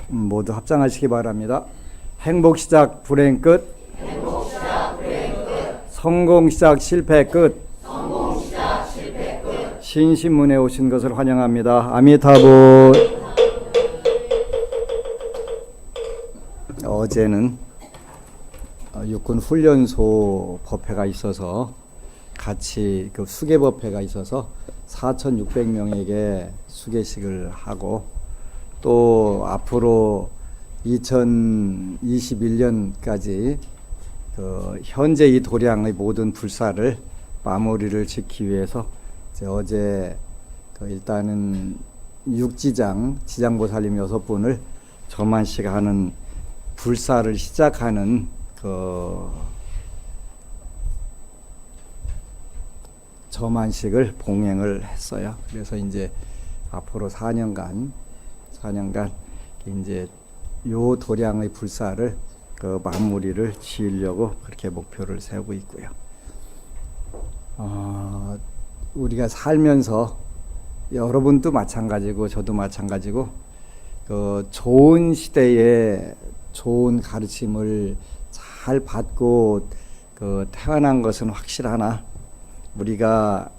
모두 합장하시기 바랍니다. 행복 시작 불행 끝. 성공 시작 실패 끝. 신신문에 오신 것을 환영합니다. 아미타불. 어제는 육군 훈련소 법회가 있어서 같이 그 수계 법회가 있어서 4,600명에게 수계식을 하고, 또 앞으로 2021년까지 그 현재 이 도량의 모든 불사를 마무리를 짓기 위해서 어제 그 일단은 육지장 지장보살님 6분을 저만식 하는 불사를 시작하는 그 저만식을 봉행을 했어요. 그래서 이제 앞으로 4년간 이제 요 도량의 불사를 그 마무리를 지으려고 그렇게 목표를 세우고 있고요. 우리가 살면서 여러분도 마찬가지고 저도 마찬가지고 그 좋은 시대에 좋은 가르침을 잘 받고 그 태어난 것은 확실하나, 우리가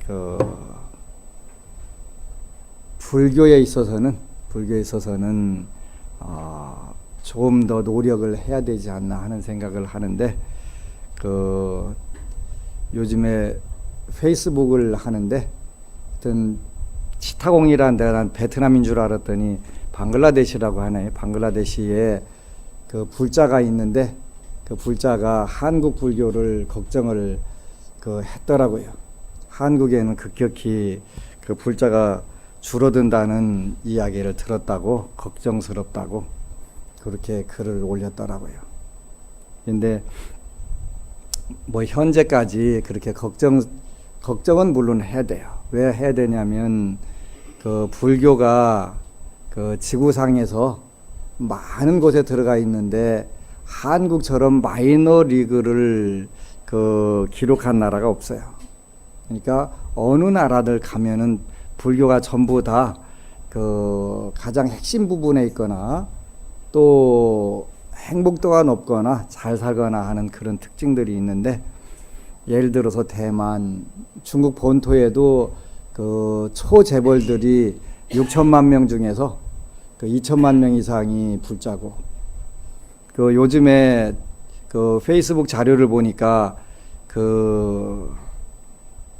그 불교에 있어서는 조금 더 노력을 해야 되지 않나 하는 생각을 하는데, 그 요즘에 페이스북을 하는데 어떤 치타공이라는 데가 난 베트남인 줄 알았더니 방글라데시라고 하네. 방글라데시에 그 불자가 있는데 그 불자가 한국 불교를 걱정을 했더라고요. 한국에는 급격히 그 불자가 줄어든다는 이야기를 들었다고, 걱정스럽다고 그렇게 글을 올렸더라고요. 근데 뭐 현재까지 그렇게 걱정은 물론 해야 돼요. 왜 해야 되냐면 그 불교가 그 지구상에서 많은 곳에 들어가 있는데 한국처럼 마이너 리그를 그 기록한 나라가 없어요. 그러니까 어느 나라들 가면은 불교가 전부 다 그 가장 핵심 부분에 있거나 또 행복도가 높거나 잘 살거나 하는 그런 특징들이 있는데, 예를 들어서 대만, 중국 본토에도 그 초재벌들이 6천만 명 중에서 그 2천만 명 이상이 불자고, 그 요즘에 그 페이스북 자료를 보니까 그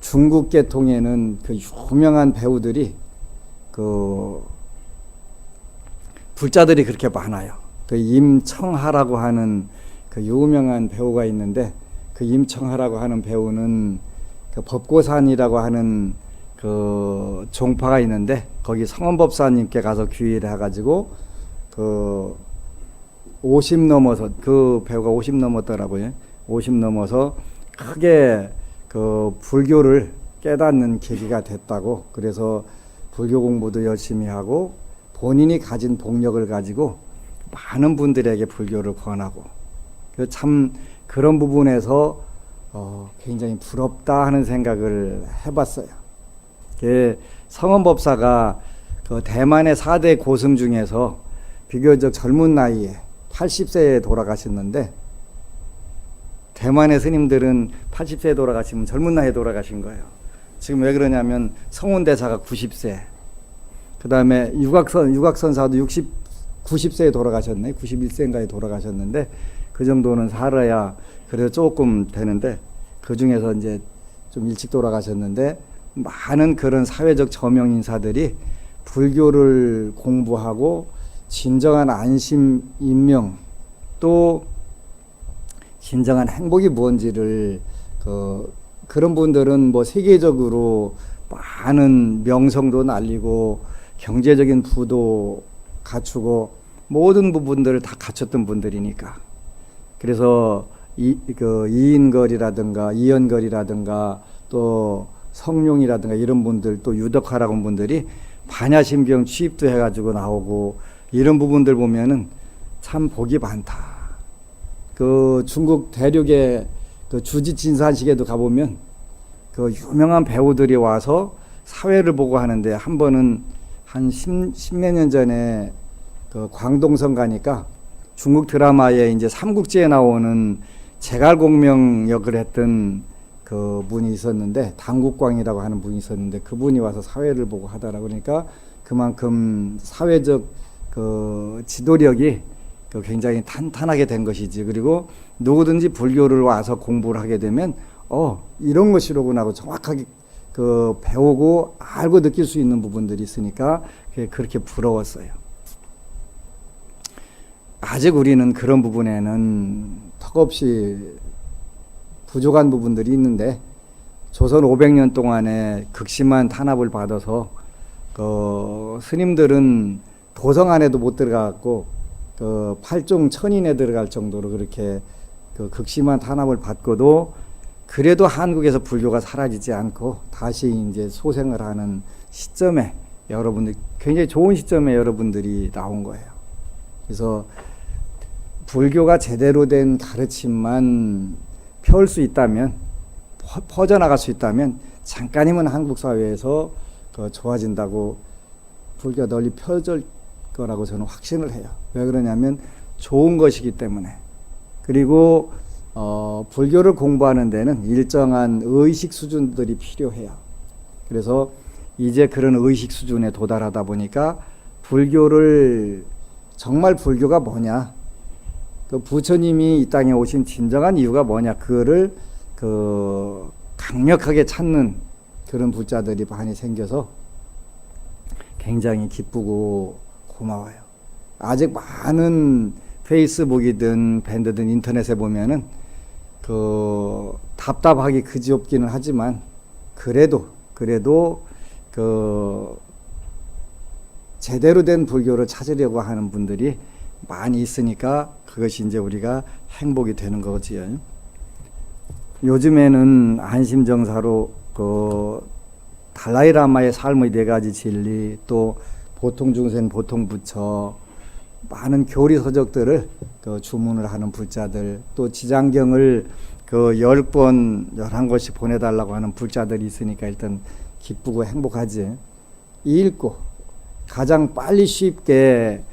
중국 계통에는 그 유명한 배우들이 그 불자들이 그렇게 많아요. 그 임청하라고 하는 그 유명한 배우가 있는데, 그 임청하라고 하는 배우는 그 법고산이라고 하는 그 종파가 있는데 거기 성원법사님께 가서 귀의를 해가지고 그 50 넘어서, 그 배우가 50 넘었더라고요. 50 넘어서 크게 그 불교를 깨닫는 계기가 됐다고. 그래서 불교 공부도 열심히 하고 본인이 가진 복력을 가지고 많은 분들에게 불교를 권하고, 참 그런 부분에서 굉장히 부럽다 하는 생각을 해봤어요. 성원법사가 그 대만의 4대 고승 중에서 비교적 젊은 나이에 80세에 돌아가셨는데, 대만의 스님들은 80세에 돌아가시면 젊은 나이에 돌아가신 거예요. 지금 왜 그러냐면 성운대사가 90세, 그 다음에 유곽선사도 90세에 돌아가셨네. 91세인가에 돌아가셨는데 그 정도는 살아야 그래도 조금 되는데, 그 중에서 이제 좀 일찍 돌아가셨는데, 많은 그런 사회적 저명 인사들이 불교를 공부하고 진정한 안심, 인명, 또 진정한 행복이 무엇인지를 그런 분들은 뭐 세계적으로 많은 명성도 날리고 경제적인 부도 갖추고 모든 부분들을 다 갖췄던 분들이니까. 그래서 이인걸이라든가 이연걸이라든가 또 성룡이라든가 이런 분들, 또 유덕화라고 하는 분들이 반야신병 취입도 해가지고 나오고, 이런 부분들 보면은 참 복이 많다. 그 중국 대륙의 그 주지진산식에도 가보면 그 유명한 배우들이 와서 사회를 보고 하는데, 한 번은 한 십몇 년 전에 그 광동성 가니까 중국 드라마에 이제 삼국지에 나오는 제갈공명 역을 했던 그 분이 있었는데, 당국광이라고 하는 분이 있었는데, 그분이 와서 사회를 보고 하더라고. 그러니까 그만큼 사회적 그 지도력이 그 굉장히 탄탄하게 된 것이지. 그리고 누구든지 불교를 와서 공부를 하게 되면 이런 것이로구나 하고 정확하게 그 배우고 알고 느낄 수 있는 부분들이 있으니까 그렇게 부러웠어요. 아직 우리는 그런 부분에는 턱없이 부족한 부분들이 있는데, 조선 500년 동안에 극심한 탄압을 받아서 그 스님들은 도성 안에도 못 들어갔고 그 팔종 천인에 들어갈 정도로 그렇게 그 극심한 탄압을 받고도 그래도 한국에서 불교가 사라지지 않고 다시 이제 소생을 하는 시점에 여러분들, 굉장히 좋은 시점에 여러분들이 나온 거예요. 그래서 불교가 제대로 된 가르침만 펼 수 있다면, 퍼져나갈 수 있다면 잠깐이면 한국 사회에서 좋아진다고, 불교가 널리 펴질 거라고 저는 확신을 해요. 왜 그러냐면 좋은 것이기 때문에. 그리고 불교를 공부하는 데는 일정한 의식 수준들이 필요해요. 그래서 이제 그런 의식 수준에 도달하다 보니까 불교를, 정말 불교가 뭐냐, 그 부처님이 이 땅에 오신 진정한 이유가 뭐냐, 그거를 그 강력하게 찾는 그런 부자들이 많이 생겨서 굉장히 기쁘고 고마워요. 아직 많은 페이스북이든 밴드든 인터넷에 보면은 그 답답하기 그지없기는 하지만 그래도 그 제대로 된 불교를 찾으려고 하는 분들이 많이 있으니까 그것이 이제 우리가 행복이 되는 거지요. 요즘에는 안심정사로 그 달라이라마의 삶의 4가지 진리, 또 보통중생 보통부처, 많은 교리 서적들을 그 주문을 하는 불자들, 또 지장경을 그 10권, 11권씩 보내달라고 하는 불자들이 있으니까 일단 기쁘고 행복하지. 읽고 가장 빨리 쉽게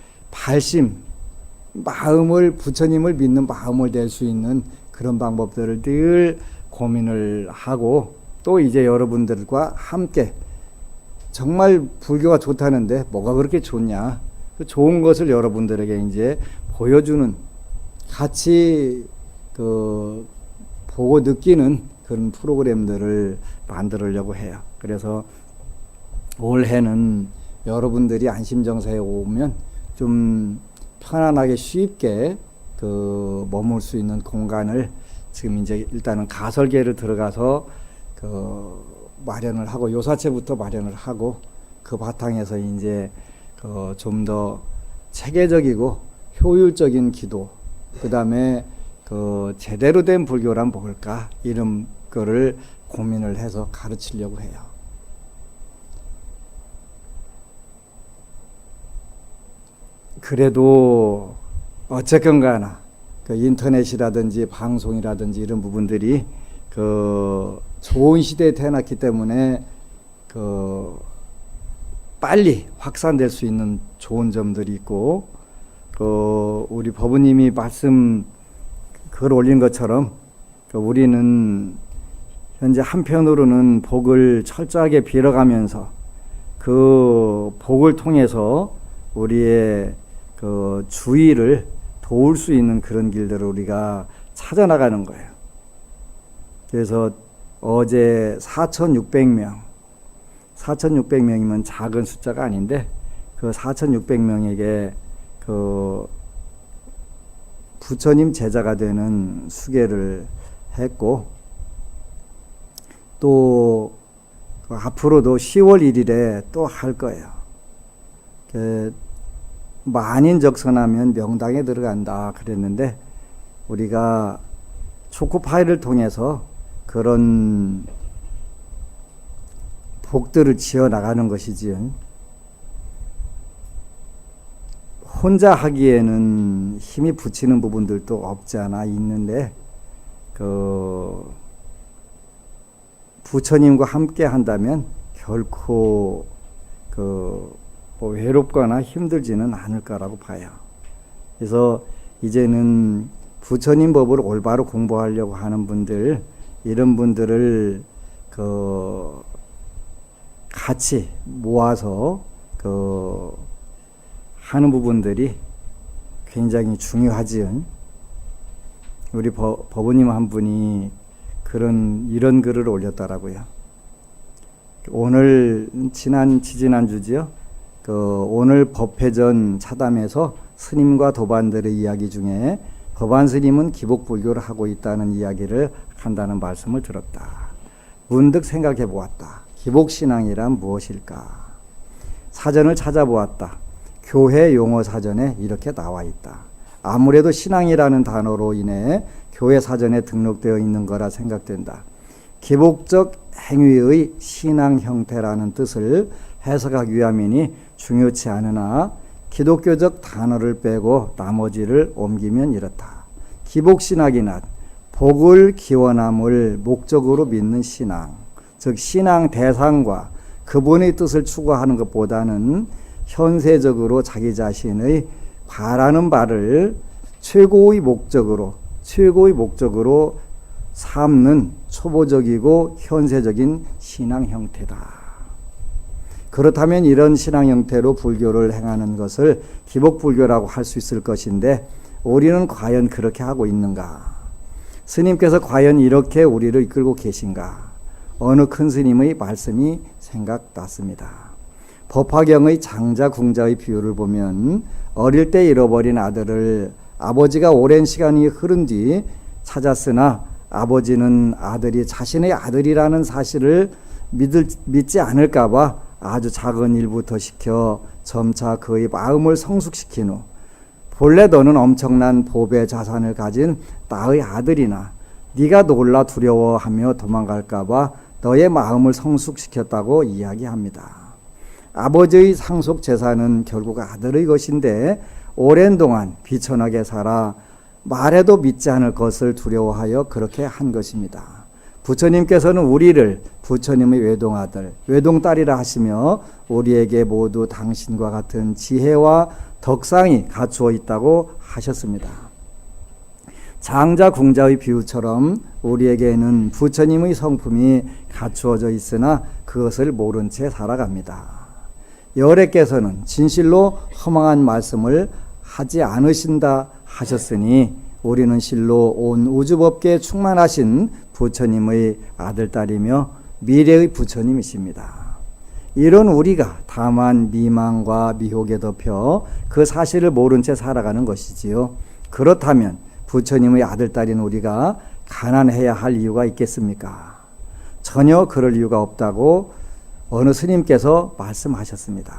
마음을, 부처님을 믿는 마음을 낼 수 있는 그런 방법들을 늘 고민을 하고, 또 이제 여러분들과 함께 정말 불교가 좋다는데 뭐가 그렇게 좋냐, 그 좋은 것을 여러분들에게 이제 보여주는, 같이 그 보고 느끼는 그런 프로그램들을 만들려고 해요. 그래서 올해는 여러분들이 안심정사에 오면 좀 편안하게 쉽게 그 머물 수 있는 공간을 지금 이제 일단은 가설계를 들어가서 그 마련을 하고, 요사체부터 마련을 하고, 그 바탕에서 이제 그 좀 더 체계적이고 효율적인 기도, 그 다음에 그 제대로 된 불교란 뭘까, 이런 거를 고민을 해서 가르치려고 해요. 그래도 어쨌건 가나 그 인터넷이라든지 방송이라든지 이런 부분들이 그 좋은 시대에 태어났기 때문에 그 빨리 확산될 수 있는 좋은 점들이 있고, 그 우리 법우님이 말씀 글 올린 것처럼 그 우리는 현재 한편으로는 복을 철저하게 빌어가면서 그 복을 통해서 우리의 그 주의를 도울 수 있는 그런 길들을 우리가 찾아나가는 거예요. 그래서 어제 4,600명이면 작은 숫자가 아닌데, 그 4,600명에게 그 부처님 제자가 되는 수계를 했고, 또 그 앞으로도 10월 1일에 또 할 거예요. 만인적선하면 명당에 들어간다 그랬는데, 우리가 초코파이를 통해서 그런 복들을 지어 나가는 것이지, 혼자 하기에는 힘이 붙이는 부분들도 없지 않아 있는데, 그 부처님과 함께 한다면 결코 그 뭐 외롭거나 힘들지는 않을까라고 봐요. 그래서 이제는 부처님 법을 올바로 공부하려고 하는 분들, 이런 분들을 같이 모아서 하는 부분들이 굉장히 중요하지요. 우리 법우님 한 분이 이런 글을 올렸더라고요. 오늘 지지난주지요. 오늘 법회전 차담에서 스님과 도반들의 이야기 중에 법안 스님은 기복불교를 하고 있다는 이야기를 한다는 말씀을 들었다. 문득 생각해 보았다. 기복신앙이란 무엇일까? 사전을 찾아보았다. 교회 용어 사전에 이렇게 나와 있다. 아무래도 신앙이라는 단어로 인해 교회 사전에 등록되어 있는 거라 생각된다. 기복적 행위의 신앙 형태라는 뜻을 해석하기 위함이니 중요치 않으나 기독교적 단어를 빼고 나머지를 옮기면 이렇다. 기복신학이란 복을 기원함을 목적으로 믿는 신앙, 즉 신앙 대상과 그분의 뜻을 추구하는 것보다는 현세적으로 자기 자신의 바라는 바를 최고의 목적으로 삼는 초보적이고 현세적인 신앙 형태다. 그렇다면 이런 신앙 형태로 불교를 행하는 것을 기복불교라고 할 수 있을 것인데 우리는 과연 그렇게 하고 있는가? 스님께서 과연 이렇게 우리를 이끌고 계신가? 어느 큰 스님의 말씀이 생각났습니다. 법화경의 장자 궁자의 비유를 보면 어릴 때 잃어버린 아들을 아버지가 오랜 시간이 흐른 뒤 찾았으나 아버지는 아들이 자신의 아들이라는 사실을 믿지 않을까 봐 아주 작은 일부터 시켜 점차 그의 마음을 성숙시킨 후 본래 너는 엄청난 보배 자산을 가진 나의 아들이나 네가 놀라 두려워하며 도망갈까 봐 너의 마음을 성숙시켰다고 이야기합니다. 아버지의 상속 재산은 결국 아들의 것인데 오랜 동안 비천하게 살아 말해도 믿지 않을 것을 두려워하여 그렇게 한 것입니다. 부처님께서는 우리를 부처님의 외동아들, 외동딸이라 하시며 우리에게 모두 당신과 같은 지혜와 덕상이 갖추어 있다고 하셨습니다. 장자 궁자의 비유처럼 우리에게는 부처님의 성품이 갖추어져 있으나 그것을 모른 채 살아갑니다. 여래께서는 진실로 허망한 말씀을 하지 않으신다 하셨으니 우리는 실로 온 우주법계에 충만하신 부처님의 아들딸이며 미래의 부처님이십니다. 이런 우리가 다만 미망과 미혹에 덮여 그 사실을 모른 채 살아가는 것이지요. 그렇다면 부처님의 아들딸인 우리가 가난해야 할 이유가 있겠습니까? 전혀 그럴 이유가 없다고 어느 스님께서 말씀하셨습니다.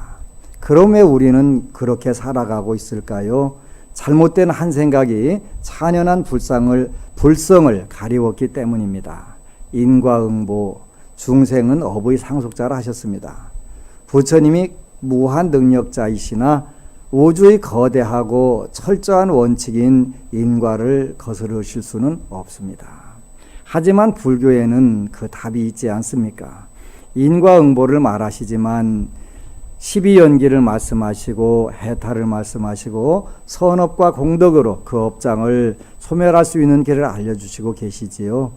그럼 왜 우리는 그렇게 살아가고 있을까요? 잘못된 한 생각이 찬연한 불성을 가리웠기 때문입니다. 인과응보, 중생은 업의 상속자라 하셨습니다. 부처님이 무한 능력자이시나 우주의 거대하고 철저한 원칙인 인과를 거스르실 수는 없습니다. 하지만 불교에는 그 답이 있지 않습니까? 인과응보를 말하시지만 12연기를 말씀하시고 해탈을 말씀하시고 선업과 공덕으로 그 업장을 소멸할 수 있는 길을 알려주시고 계시지요.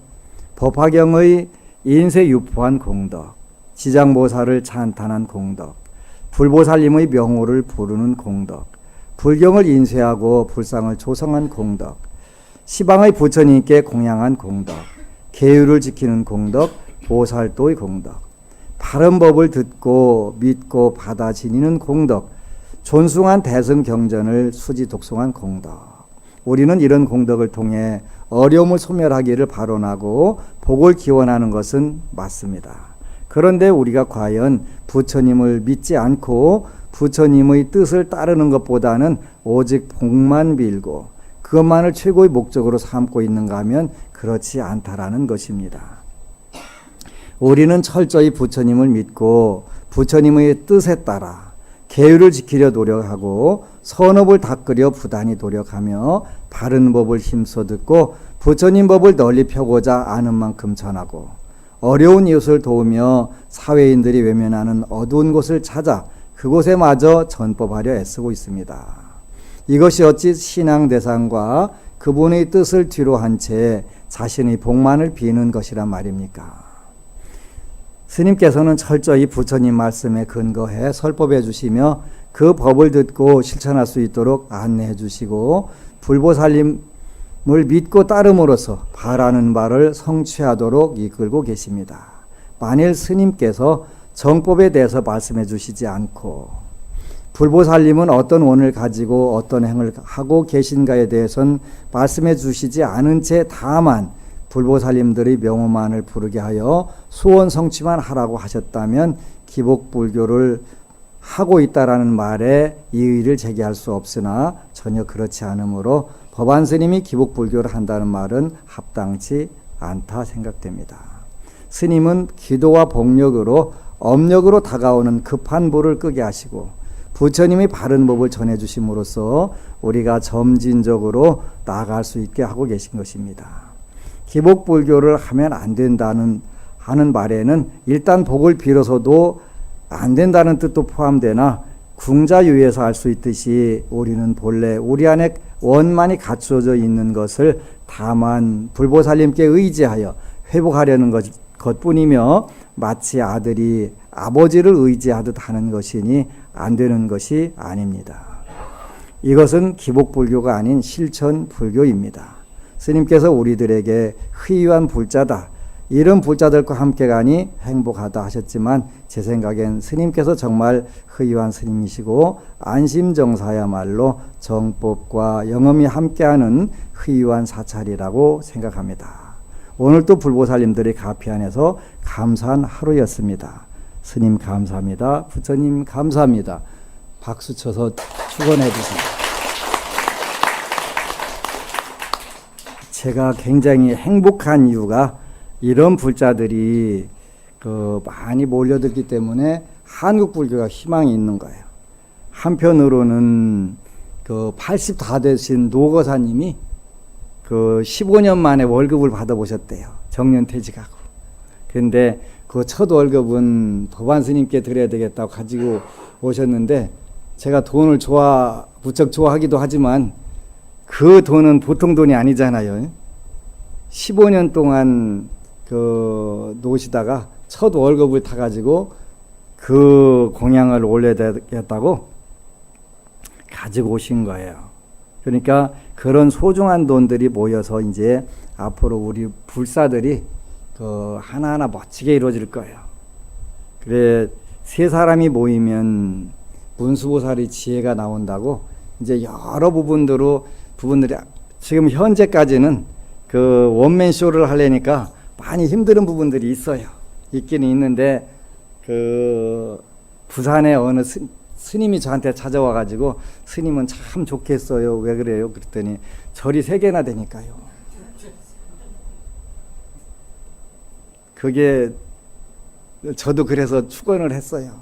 법화경의 인쇄유포한 공덕, 지장보살을 찬탄한 공덕, 불보살님의 명호를 부르는 공덕, 불경을 인쇄하고 불상을 조성한 공덕, 시방의 부처님께 공양한 공덕, 계율을 지키는 공덕, 보살도의 공덕, 바른 법을 듣고 믿고 받아 지니는 공덕, 존숭한 대승경전을 수지 독송한 공덕. 우리는 이런 공덕을 통해 어려움을 소멸하기를 발언하고 복을 기원하는 것은 맞습니다. 그런데 우리가 과연 부처님을 믿지 않고 부처님의 뜻을 따르는 것보다는 오직 복만 빌고 그것만을 최고의 목적으로 삼고 있는가 하면 그렇지 않다라는 것입니다. 우리는 철저히 부처님을 믿고 부처님의 뜻에 따라 계율을 지키려 노력하고 선업을 닦으려 부단히 노력하며 바른 법을 힘써 듣고 부처님 법을 널리 펴고자 아는 만큼 전하고 어려운 이웃을 도우며 사회인들이 외면하는 어두운 곳을 찾아 그 그곳에마저 전법하려 애쓰고 있습니다. 이것이 어찌 신앙 대상과 그분의 뜻을 뒤로 한 채 자신의 복만을 비는 것이란 말입니까? 스님께서는 철저히 부처님 말씀에 근거해 설법해 주시며 그 법을 듣고 실천할 수 있도록 안내해 주시고 불보살림을 믿고 따름으로써 바라는 바를 성취하도록 이끌고 계십니다. 만일 스님께서 정법에 대해서 말씀해 주시지 않고 불보살림은 어떤 원을 가지고 어떤 행을 하고 계신가에 대해서는 말씀해 주시지 않은 채 다만 불보살림들의 명호만을 부르게 하여 소원 성취만 하라고 하셨다면 기복불교를 하고 있다라는 말에 이의를 제기할 수 없으나 전혀 그렇지 않으므로 법안스님이 기복불교를 한다는 말은 합당치 않다 생각됩니다. 스님은 기도와 복력으로 엄력으로 다가오는 급한 불을 끄게 하시고 부처님이 바른 법을 전해주심으로써 우리가 점진적으로 나아갈 수 있게 하고 계신 것입니다. 기복불교를 하면 안 된다는 하는 말에는 일단 복을 빌어서도 안 된다는 뜻도 포함되나 궁자유에서 알 수 있듯이 우리는 본래 우리 안에 원만이 갖추어져 있는 것을 다만 불보살님께 의지하여 회복하려는 것뿐이며 마치 아들이 아버지를 의지하듯 하는 것이니 안 되는 것이 아닙니다. 이것은 기복불교가 아닌 실천불교입니다. 스님께서 우리들에게 희유한 불자다, 이런 불자들과 함께 가니 행복하다 하셨지만 제 생각엔 스님께서 정말 희유한 스님이시고 안심정사야말로 정법과 영험이 함께하는 희유한 사찰이라고 생각합니다. 오늘도 불보살님들이 가피 안에서 감사한 하루였습니다. 스님 감사합니다. 부처님 감사합니다. 박수 쳐서 축원해 주세요. 제가 굉장히 행복한 이유가 이런 불자들이 많이 몰려들기 때문에 한국 불교가 희망이 있는 거예요. 한편으로는 80 다 되신 노거사님이 15년 만에 월급을 받아보셨대요. 정년퇴직하고. 그런데 그 첫 월급은 법안스님께 드려야 되겠다고 가지고 오셨는데 제가 돈을 무척 좋아하기도 하지만 그 돈은 보통 돈이 아니잖아요. 15년 동안 노시다가 첫 월급을 타가지고 그 공양을 올려야 되겠다고 가지고 오신 거예요. 그러니까 그런 소중한 돈들이 모여서 이제 앞으로 우리 불사들이 하나하나 멋지게 이루어질 거예요. 그래, 세 사람이 모이면 문수보살의 지혜가 나온다고 이제 여러 부분들이 지금 현재까지는 원맨쇼를 하려니까 많이 힘든 부분들이 있어요. 있기는 있는데 부산에 어느 스님이 저한테 찾아와가지고 스님은 참 좋겠어요. 왜 그래요? 그랬더니 절이 3개나 되니까요. 그게 저도 그래서 축원을 했어요.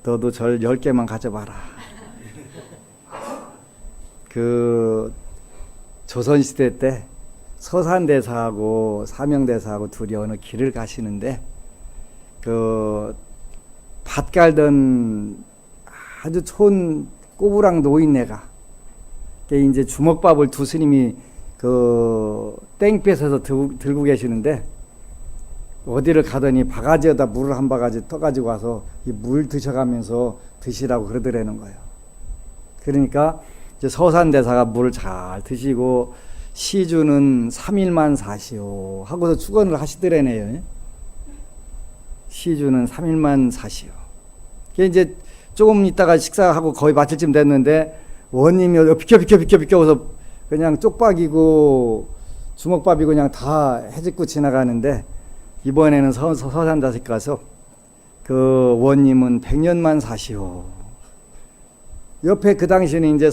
너도 절 10개만 가져봐라. 조선시대 때 서산대사하고 사명대사하고 둘이 어느 길을 가시는데 밭 갈던 아주 촌 꼬부랑 노인네가 이제 주먹밥을 두 스님이 땡볕에서 들고 계시는데 어디를 가더니 바가지에다 물을 한 바가지 떠가지고 와서 이 물 드셔가면서 드시라고 그러더라는 거예요. 그러니까 이제 서산대사가 물을 잘 드시고 시주는 3일만 사시오 하고서 축원을 하시더라네요. 시주는 3일만 사시오. 이제 조금 있다가 식사하고 거의 마칠 쯤 됐는데 원님이 비켜 해서 그냥 쪽박이고 주먹밥이고 그냥 다 해집고 지나가는데 이번에는 서산다식 가서 원님은 100년만 사시오. 옆에 그 당시에는 이제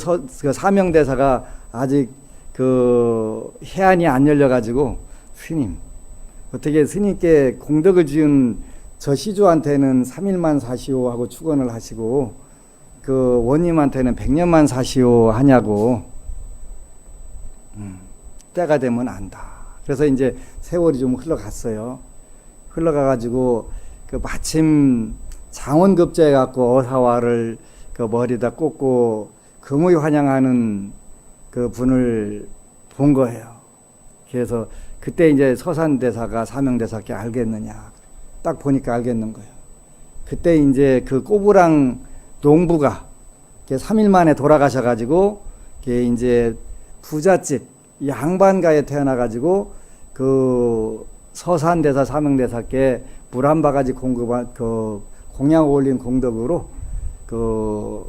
사명대사가 아직 해안이 안 열려가지고 스님 어떻게 스님께 공덕을 지은 저 시주한테는 3일만 사시오 하고 축원을 하시고 원님한테는 100년만 사시오 하냐고. 때가 되면 안다. 그래서 이제 세월이 좀 흘러갔어요. 흘러가가지고 마침 장원급제 갖고 어사화를 그 머리에다 꽂고 금의 환영하는 그 분을 본 거예요. 그래서 그때 이제 서산대사가 사명대사께 알겠느냐. 딱 보니까 알겠는 거예요. 그때 이제 그 꼬부랑 농부가 3일 만에 돌아가셔가지고 이제 부잣집 양반가에 태어나가지고 그 서산대사 사명대사께 물 한 바가지 공급한 그 공양 올린 공덕으로 그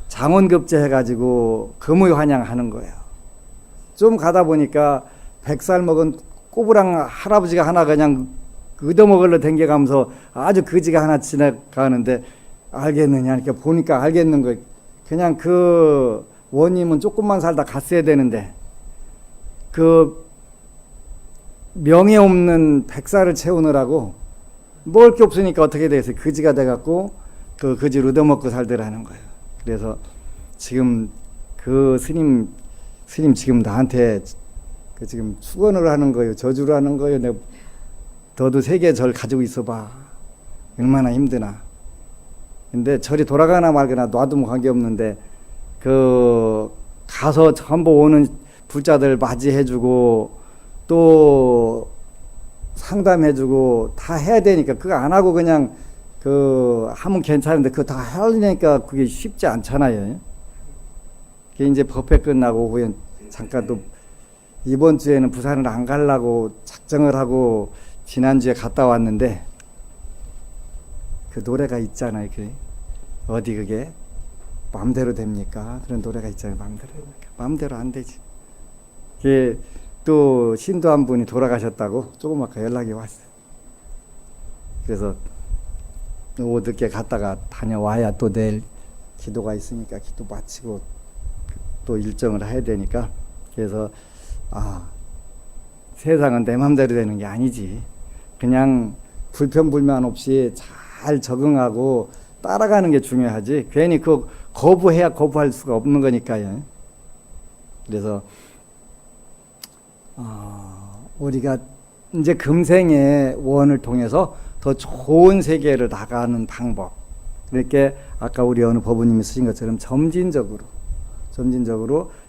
장원급제 해가지고 금의 환영하는 거예요. 좀 가다 보니까 100살 먹은 꼬부랑 할아버지가 하나 그냥 얻어먹으려 댕겨가면서 아주 거지가 하나 지나가는데 알겠느냐 이렇게 보니까 알겠는 거예요. 그냥 그 원님은 조금만 살다 갔어야 되는데 그 명예 없는 100살을 채우느라고 먹을 게 없으니까 어떻게 되겠어요? 거지가 돼갖고 그 거지를 얻어먹고 살더라는 거예요. 그래서 지금 그 스님 지금 나한테 그 지금 축원을 하는 거예요. 저주를 하는 거예요. 내가 너도 세계 절 가지고 있어봐. 얼마나 힘드나. 근데 절이 돌아가나 말거나 놔두면 관계없는데 그 가서 전부 오는 불자들 맞이해주고 또 상담해주고 다 해야 되니까 그거 안 하고 그냥 그 하면 괜찮은데 그거 다 하려니까 그게 쉽지 않잖아요. 그게 이제 법회 끝나고 후에 잠깐 또 이번 주에는 부산을 안 가려고 작정을 하고 지난주에 갔다 왔는데 그 노래가 있잖아요. 그 어디 그게 마음대로 됩니까? 그런 노래가 있잖아요. 마음대로 안 되지. 그게 또 신도 한 분이 돌아가셨다고 조금 아까 연락이 왔어요. 그래서 오후 늦게 갔다가 다녀와야 또 내일 기도가 있으니까 기도 마치고 또 일정을 해야 되니까 그래서 세상은 내 맘대로 되는 게 아니지. 그냥 불평불만 없이 잘 적응하고 따라가는 게 중요하지. 괜히 그 거부해야 거부할 수가 없는 거니까요. 그래서 우리가 이제 금생의 원을 통해서 더 좋은 세계를 나가는 방법. 이렇게 아까 우리 어느 법부님이 쓰신 것처럼 점진적으로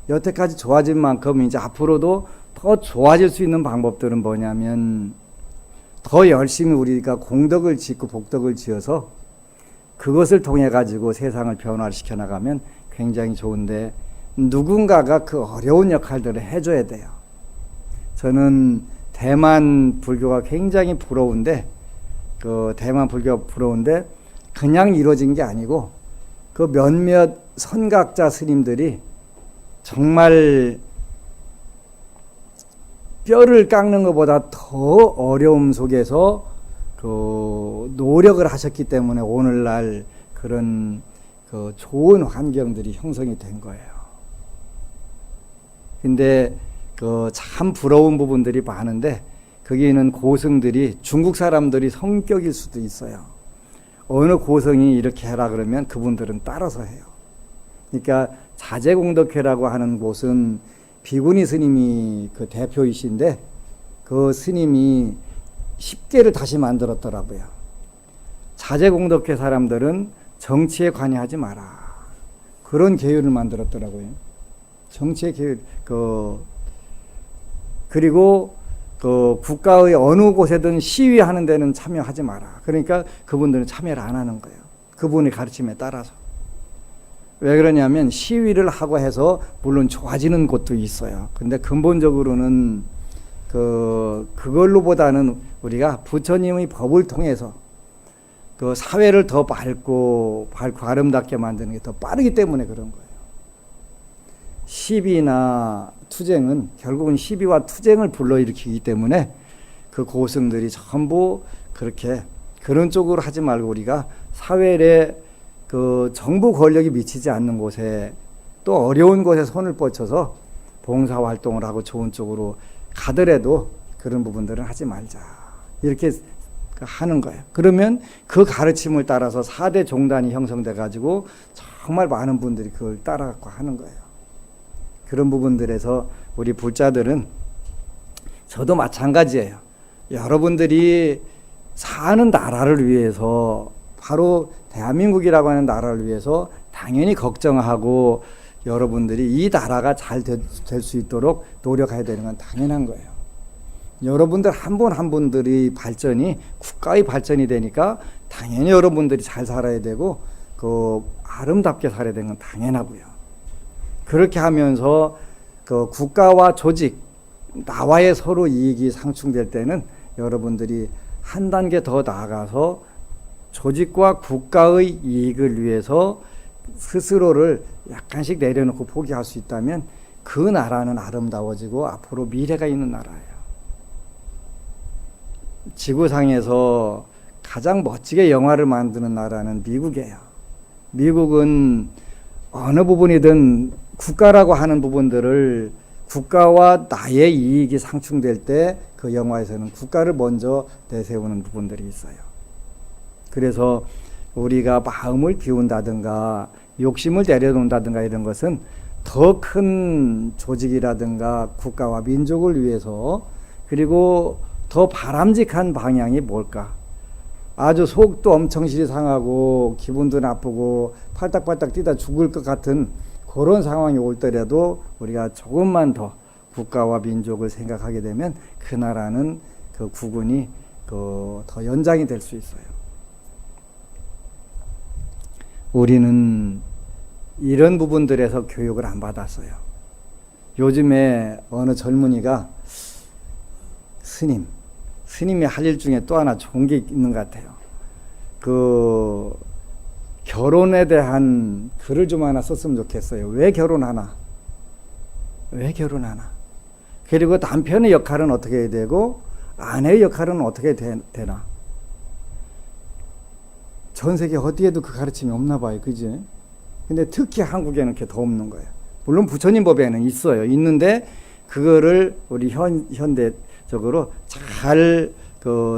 여태까지 좋아진 만큼 이제 앞으로도 더 좋아질 수 있는 방법들은 뭐냐면 더 열심히 우리가 공덕을 짓고 복덕을 지어서 그것을 통해 가지고 세상을 변화시켜 나가면 굉장히 좋은데 누군가가 그 어려운 역할들을 해줘야 돼요. 저는 대만 불교가 굉장히 부러운데 그 대만 불교가 부러운데 그냥 이루어진 게 아니고 그 몇몇 선각자 스님들이 정말 뼈를 깎는 것보다 더 어려움 속에서 그 노력을 하셨기 때문에 오늘날 그런 그 좋은 환경들이 형성이 된 거예요. 근데 그 참 부러운 부분들이 많은데 거기는 고승들이 중국 사람들이 성격일 수도 있어요. 어느 고승이 이렇게 해라 그러면 그분들은 따라서 해요. 그러니까 자제공덕회라고 하는 곳은 비구니 스님이 그 대표이신데 그 스님이 10개를 다시 만들었더라고요. 자제공덕회 사람들은 정치에 관여하지 마라. 그런 계율을 만들었더라고요. 정치의 계율. 그리고 그 국가의 어느 곳에든 시위하는 데는 참여하지 마라. 그러니까 그분들은 참여를 안 하는 거예요. 그분의 가르침에 따라서. 왜 그러냐면 시위를 하고 해서 물론 좋아지는 곳도 있어요. 근데 근본적으로는 그걸로보다는 우리가 부처님의 법을 통해서 그 사회를 더 밝고 아름답게 만드는 게 더 빠르기 때문에 그런 거예요. 시비나 투쟁은 결국은 시비와 투쟁을 불러일으키기 때문에 그 고승들이 전부 그렇게 그런 쪽으로 하지 말고 우리가 사회에 그 정부 권력이 미치지 않는 곳에 또 어려운 곳에 손을 뻗쳐서 봉사활동을 하고 좋은 쪽으로 가더라도 그런 부분들은 하지 말자. 이렇게 하는 거예요. 그러면 그 가르침을 따라서 4대 종단이 형성돼 가지고 정말 많은 분들이 그걸 따라갖고 하는 거예요. 그런 부분들에서 우리 불자들은 저도 마찬가지예요. 여러분들이 사는 나라를 위해서, 바로 대한민국이라고 하는 나라를 위해서 당연히 걱정하고 여러분들이 이 나라가 잘 될 수 있도록 노력해야 되는 건 당연한 거예요. 여러분들 한 분 한 분들이 발전이 국가의 발전이 되니까 당연히 여러분들이 잘 살아야 되고 그 아름답게 살아야 되는 건 당연하고요. 그렇게 하면서 그 국가와 조직, 나와의 서로 이익이 상충될 때는 여러분들이 한 단계 더 나아가서 조직과 국가의 이익을 위해서 스스로를 약간씩 내려놓고 포기할 수 있다면 그 나라는 아름다워지고 앞으로 미래가 있는 나라예요. 지구상에서 가장 멋지게 영화를 만드는 나라는 미국이에요. 미국은 어느 부분이든 국가라고 하는 부분들을 국가와 나의 이익이 상충될 때 그 영화에서는 국가를 먼저 내세우는 부분들이 있어요. 그래서 우리가 마음을 비운다든가 욕심을 내려놓는다든가 이런 것은 더 큰 조직이라든가 국가와 민족을 위해서, 그리고 더 바람직한 방향이 뭘까? 아주 속도 엄청 시리 상하고 기분도 나쁘고 팔딱팔딱 뛰다 죽을 것 같은 그런 상황이 올 때라도 우리가 조금만 더 국가와 민족을 생각하게 되면 그 나라는, 그 국군이 더 연장이 될 수 있어요. 우리는 이런 부분들에서 교육을 안 받았어요. 요즘에 어느 젊은이가 스님이 할 일 중에 또 하나 좋은 게 있는 것 같아요. 그 결혼에 대한 글을 좀 하나 썼으면 좋겠어요. 왜 결혼하나? 그리고 남편의 역할은 어떻게 해야 되고 아내의 역할은 어떻게 되나? 전 세계 어디에도 그 가르침이 없나 봐요. 그지? 근데 특히 한국에는 그게 더 없는 거예요. 물론 부처님 법에는 있어요. 있는데 그거를 우리 현대적으로 잘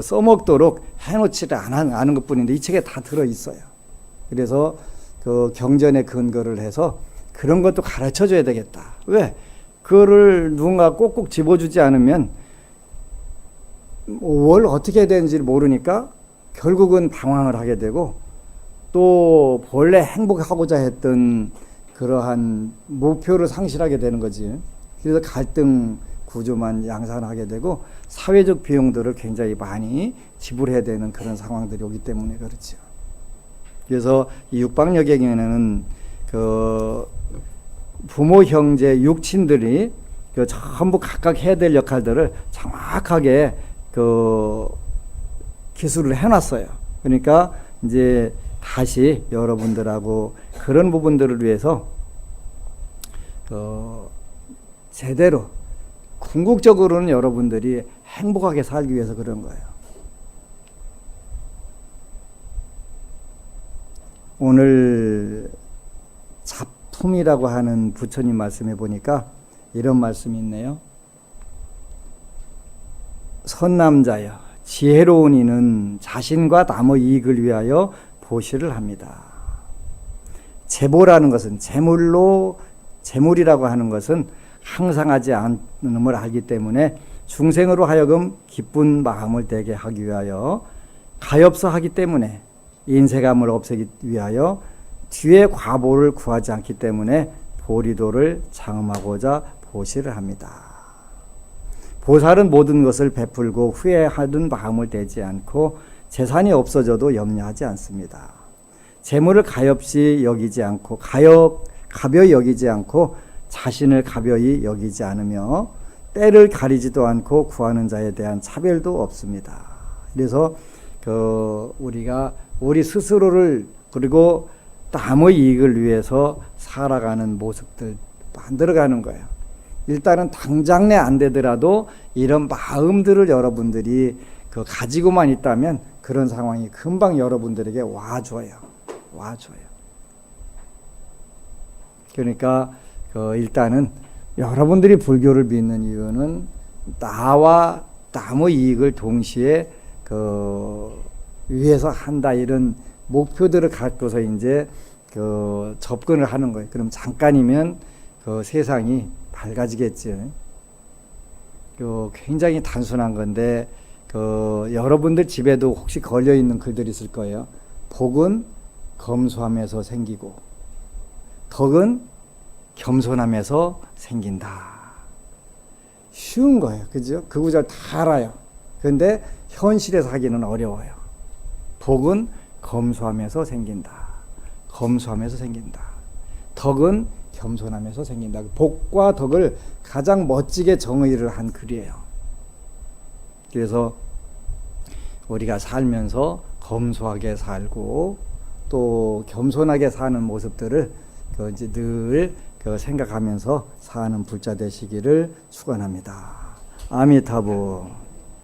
써먹도록 해놓지를 않은 것뿐인데 이 책에 다 들어있어요. 그래서 그 경전에 근거를 해서 그런 것도 가르쳐줘야 되겠다. 왜? 그거를 누군가 꼭꼭 집어주지 않으면 뭘 어떻게 해야 되는지를 모르니까 결국은 방황을 하게 되고, 또 본래 행복하고자 했던 그러한 목표를 상실하게 되는 거지. 그래서 갈등 구조만 양산하게 되고 사회적 비용들을 굉장히 많이 지불해야 되는 그런 상황들이 오기 때문에 그렇죠. 그래서 이 육방여경에는 그 부모, 형제, 육친들이 그 전부 각각 해야 될 역할들을 정확하게 그 기술을 해놨어요. 그러니까 이제 다시 여러분들하고 그런 부분들을 위해서 제대로 궁극적으로는 여러분들이 행복하게 살기 위해서 그런 거예요. 오늘 작품이라고 하는 부처님 말씀에 보니까 이런 말씀이 있네요. 선남자여, 지혜로운 이는 자신과 남의 이익을 위하여 보시를 합니다. 재보라는 것은, 재물이라고 하는 것은 항상하지 않음을 알기 때문에 중생으로 하여금 기쁜 마음을 되게 하기 위하여, 가엾어 하기 때문에 인색함을 없애기 위하여, 뒤에 과보를 구하지 않기 때문에 보리도를 장엄하고자 보시를 합니다. 보살은 모든 것을 베풀고 후회하는 마음을 대지 않고 재산이 없어져도 염려하지 않습니다. 재물을 가엾이 여기지 않고 가벼이 여기지 않고 자신을 가벼이 여기지 않으며 때를 가리지도 않고 구하는 자에 대한 차별도 없습니다. 그래서 우리가 우리 스스로를, 그리고 남의 이익을 위해서 살아가는 모습들 만들어가는 거예요. 일단은 당장내 안 되더라도 이런 마음들을 여러분들이 가지고만 있다면 그런 상황이 금방 여러분들에게 와줘요. 그러니까 일단은 여러분들이 불교를 믿는 이유는 나와 남의 이익을 동시에 위해서 한다, 이런 목표들을 갖고서 이제 접근을 하는 거예요. 그럼 잠깐이면 세상이 밝아지겠죠. 굉장히 단순한 건데 여러분들 집에도 혹시 걸려 있는 글들이 있을 거예요. 복은 검소함에서 생기고 덕은 겸손함에서 생긴다. 쉬운 거예요. 그죠? 그 구절 다 알아요. 그런데 현실에서 하기는 어려워요. 복은 검소함에서 생긴다. 검소함에서 생긴다. 덕은 겸손함에서 생긴다. 복과 덕을 가장 멋지게 정의를 한 글이에요. 그래서 우리가 살면서 검소하게 살고 또 겸손하게 사는 모습들을 이제 늘 생각하면서 사는 불자 되시기를 축원합니다. 아미타불.